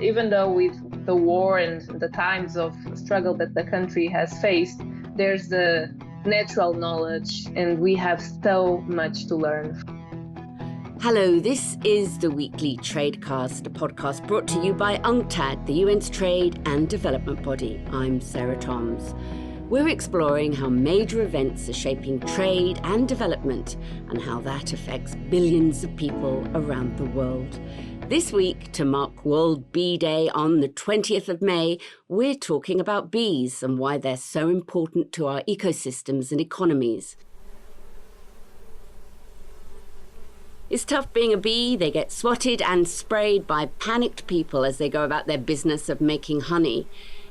Even though with the war and the times of struggle that the country has faced, there's the natural knowledge, and we have so much to learn. Hello, this is the weekly Tradecast, a podcast brought to you by UNCTAD, the UN's trade and development body. I'm Sarah Toms. We're exploring how major events are shaping trade and development and how that affects billions of people around the world. This week, to mark World Bee Day on the 20th of May, we're talking about bees and why they're so important to our ecosystems and economies. It's tough being a bee. They get swatted and sprayed by panicked people as they go about their business of making honey.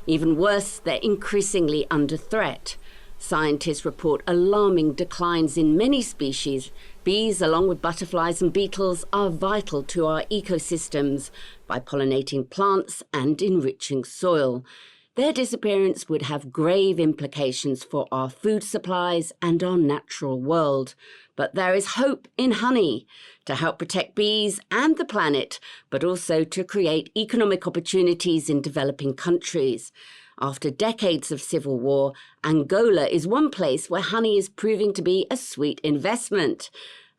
Even worse, they're increasingly under threat. Scientists report alarming declines in many species. Bees, along with butterflies and beetles, are vital to our ecosystems by pollinating plants and enriching soil. Their disappearance would have grave implications for our food supplies and our natural world. But there is hope in honey to help protect bees and the planet, but also to create economic opportunities in developing countries. After decades of civil war, Angola is one place where honey is proving to be a sweet investment.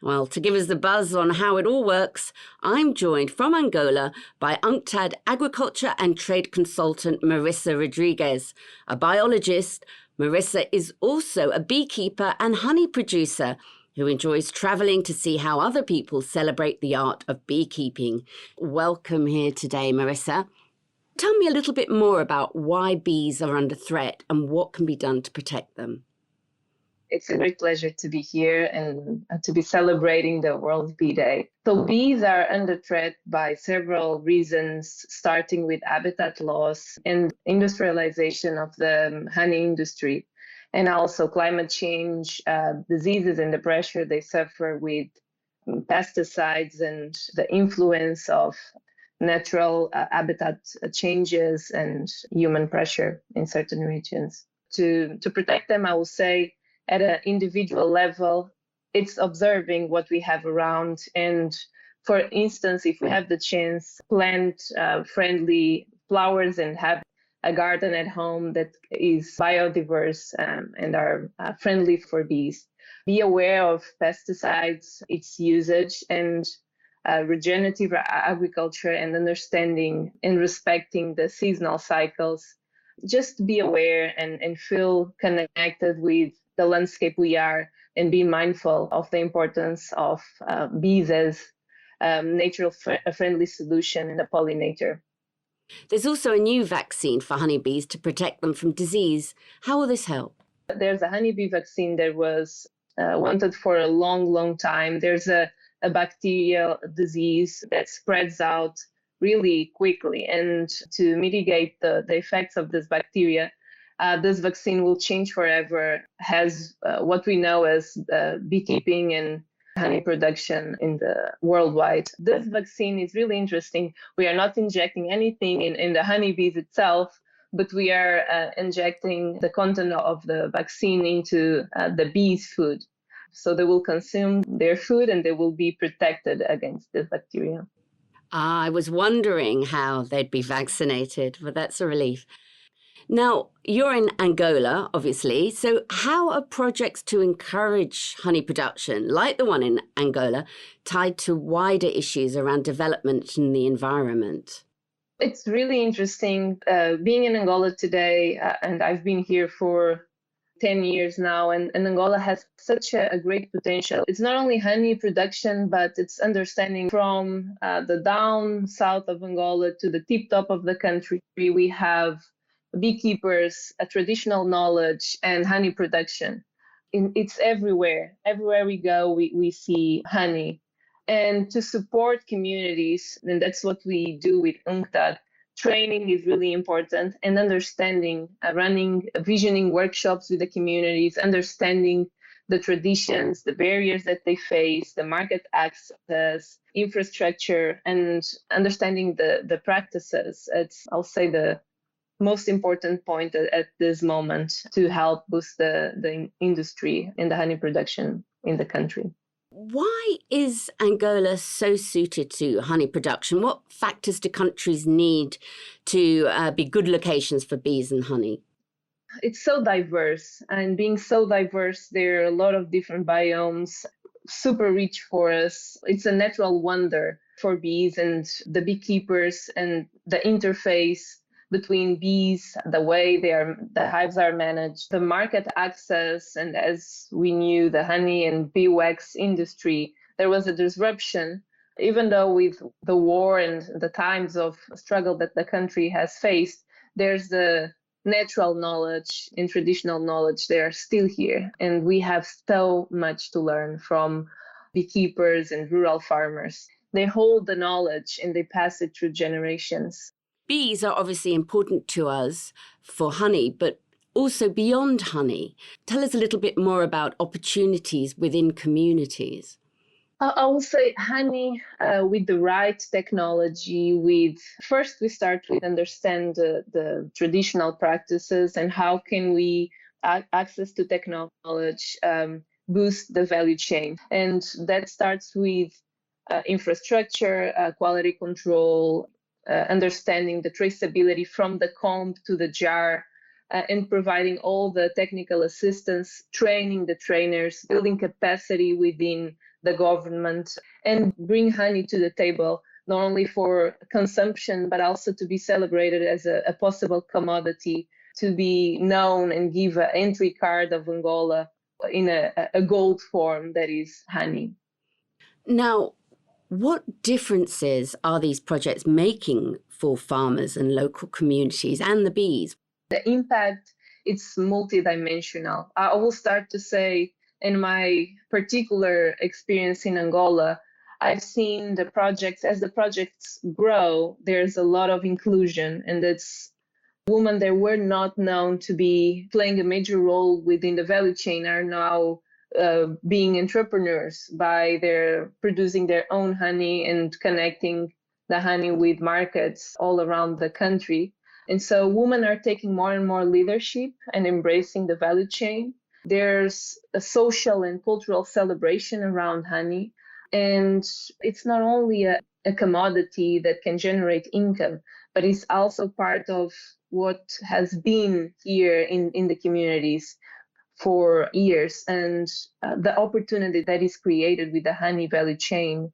Well, to give us the buzz on how it all works, I'm joined from Angola by UNCTAD agriculture and trade consultant Marisa Rodrigues. A biologist, Marisa is also a beekeeper and honey producer who enjoys travelling to see how other people celebrate the art of beekeeping. Welcome here today, Marisa. Tell me a little bit more about why bees are under threat and what can be done to protect them. It's a great pleasure to be here and to be celebrating the World Bee Day. So bees are under threat by several reasons, starting with habitat loss and industrialization of the honey industry, and also climate change, diseases and the pressure they suffer with pesticides and the influence of natural habitat changes and human pressure in certain regions. To protect them, I will say, at an individual level, it's observing what we have around. And for instance, if we have the chance, plant friendly flowers and have a garden at home that is biodiverse and are friendly for bees. Be aware of pesticides, its usage, and regenerative agriculture, and understanding and respecting the seasonal cycles. Just be aware and feel connected with the landscape we are, and be mindful of the importance of bees as natural friendly solution and a pollinator. There's also a new vaccine for honeybees to protect them from disease. How will this help? There's a honeybee vaccine that was wanted for a long time. There's a bacterial disease that spreads out really quickly, and to mitigate the effects of this bacteria, this vaccine will change forever, has what we know as beekeeping and honey production in the worldwide. This vaccine is really interesting. We are not injecting anything in the honeybees itself, but we are injecting the content of the vaccine into the bees' food. So they will consume their food and they will be protected against this bacteria. I was wondering how they'd be vaccinated, but that's a relief. Now, you're in Angola, obviously, so how are projects to encourage honey production, like the one in Angola, tied to wider issues around development and the environment? It's really interesting being in Angola today, and I've been here for 10 years now, and Angola has such a great potential. It's not only honey production, but it's understanding from the down south of Angola to the tip top of the country. We have beekeepers, a traditional knowledge, and honey production. It's everywhere. Everywhere we go, we see honey. And to support communities, and that's what we do with UNCTAD, training is really important, and understanding, running visioning workshops with the communities, understanding the traditions, the barriers that they face, the market access, infrastructure, and understanding the practices. It's, I'll say, the most important point at this moment to help boost the industry and the honey production in the country. Why is Angola so suited to honey production? What factors do countries need to be good locations for bees and honey? It's so diverse, and being so diverse, there are a lot of different biomes, super rich forests. It's a natural wonder for bees and the beekeepers, and the interface between bees, the way the hives are managed, the market access, and as we knew, the honey and beeswax industry, there was a disruption. Even though with the war and the times of struggle that the country has faced, there's the natural knowledge and traditional knowledge, they are still here. And we have so much to learn from beekeepers and rural farmers. They hold the knowledge and they pass it through generations. Bees are obviously important to us for honey, but also beyond honey. Tell us a little bit more about opportunities within communities. I will say honey with the right technology. First, we start with understand the traditional practices and how can we access to technology boost the value chain. And that starts with infrastructure, quality control, understanding the traceability from the comb to the jar, and providing all the technical assistance, training the trainers, building capacity within the government, and bring honey to the table, not only for consumption, but also to be celebrated as a possible commodity, to be known and give an entry card of Angola in a gold form that is honey. Now, what differences are these projects making for farmers and local communities and the bees? The impact, it's multidimensional. I will start to say, in my particular experience in Angola, I've seen the projects, as the projects grow, there's a lot of inclusion, and it's women that were not known to be playing a major role within the value chain are now being entrepreneurs by their producing their own honey and connecting the honey with markets all around the country. And so women are taking more and more leadership and embracing the value chain. There's a social and cultural celebration around honey. And it's not only a commodity that can generate income, but it's also part of what has been here in the communities for years. And the opportunity that is created with the honey value chain,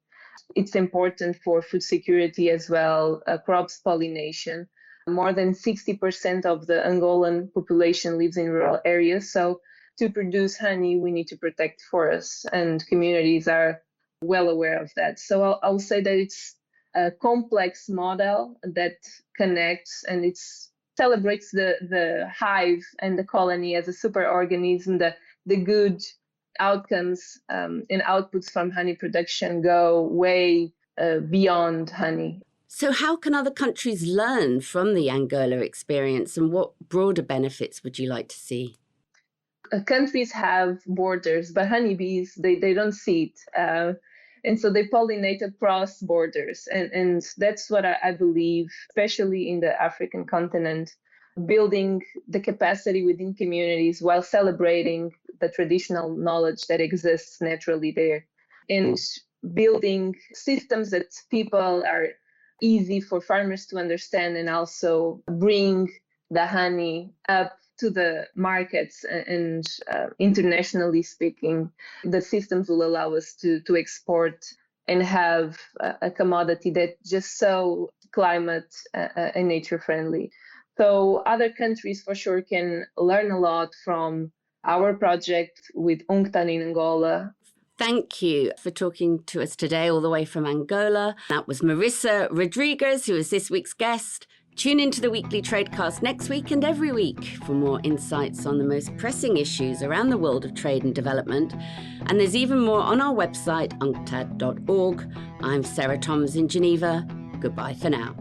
it's important for food security as well, crops pollination. More than 60% of the Angolan population lives in rural areas. So to produce honey, we need to protect forests, and communities are well aware of that. So I'll say that it's a complex model that connects and it celebrates the hive and the colony as a superorganism. The good outcomes and outputs from honey production go way beyond honey. So how can other countries learn from the Angola experience, and what broader benefits would you like to see? Countries have borders, but honeybees, they don't see it. And so they pollinate across borders. And that's what I believe, especially in the African continent, building the capacity within communities while celebrating the traditional knowledge that exists naturally there. And building systems that people are easy for farmers to understand, and also bring the honey up to the markets. And internationally speaking, the systems will allow us to export and have a commodity that just so climate and nature friendly. So other countries for sure can learn a lot from our project with UNCTAD in Angola. Thank you for talking to us today all the way from Angola. That was Marisa Rodrigues, who is this week's guest. Tune into the weekly Tradecast next week and every week for more insights on the most pressing issues around the world of trade and development. And there's even more on our website, unctad.org. I'm Sarah Thoms in Geneva. Goodbye for now.